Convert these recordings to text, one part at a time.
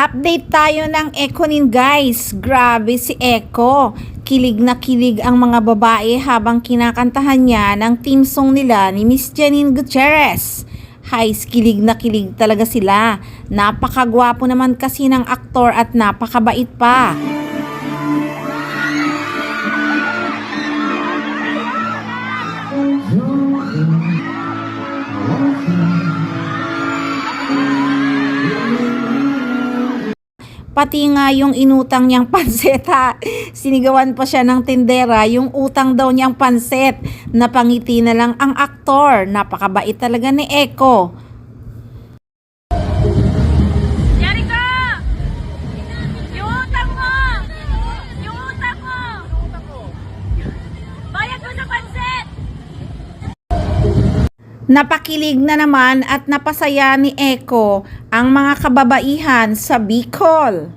Update tayo ng Ekonin guys. Grabe si Eko. Kilig na kilig ang mga babae habang kinakantahan niya ng theme song nila ni Miss Janine Gutierrez. Hays, kilig na kilig talaga sila. Napakagwapo naman kasi ng aktor at napakabait pa. Pati nga yung inutang niyang pansit ha. Sinigawan pa siya ng tindera yung utang daw niyang pansit. Napangiti na lang ang aktor. Napakabait talaga ni Eko. Jericho! Yung utang mo! Yung utang mo! Bayad mo sa pansit! Napakilig na naman at napasaya ni Eko ang mga kababaihan sa Bicol.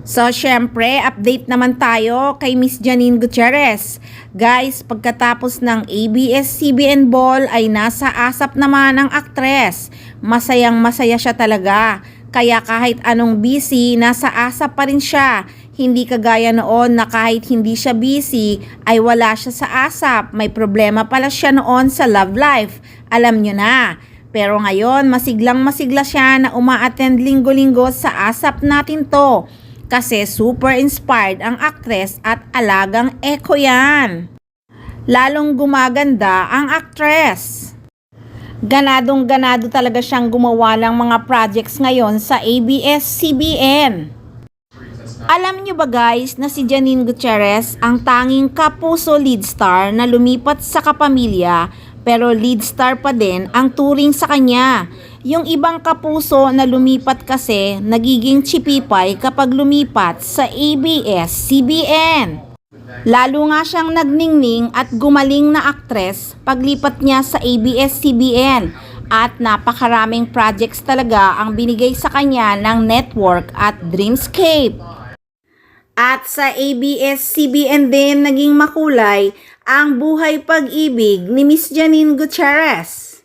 So, syempre, update naman tayo kay Miss Janine Gutierrez. Guys, pagkatapos ng ABS-CBN Ball ay nasa ASAP naman ang aktres. Masayang masaya siya talaga. Kaya kahit anong busy, nasa ASAP pa rin siya. Hindi kagaya noon na kahit hindi siya busy, ay wala siya sa ASAP. May problema pala siya noon sa love life. Alam nyo na. Pero ngayon, masiglang masigla siya na uma-attend linggo-linggo sa ASAP natin to. Kasi super inspired ang aktres at alagang Eko yan. Lalong gumaganda ang aktres. Ganadong ganado talaga siyang gumawa ng mga projects ngayon sa ABS-CBN. Alam niyo ba guys na si Janine Gutierrez ang tanging kapuso lead star na lumipat sa Kapamilya pero lead star pa din ang turing sa kanya. Yung ibang kapuso na lumipat kasi nagiging chipipay kapag lumipat sa ABS-CBN. Lalo nga siyang nagningning at gumaling na aktres paglipat niya sa ABS-CBN at napakaraming projects talaga ang binigay sa kanya ng network at Dreamscape. At sa ABS-CBN din naging makulay ang buhay pag-ibig ni Miss Janine Gutierrez.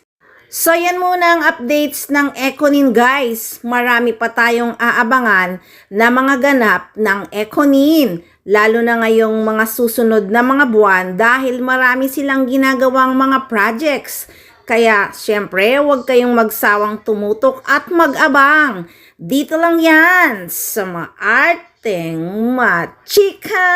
So yan muna ang updates ng Ekonin guys. Marami pa tayong aabangan na mga ganap ng Ekonin. Lalo na ngayong mga susunod na mga buwan dahil marami silang ginagawang mga projects. Kaya syempre huwag kayong magsawang tumutok at mag-abang. Dito lang yan sa Maarteng Machika!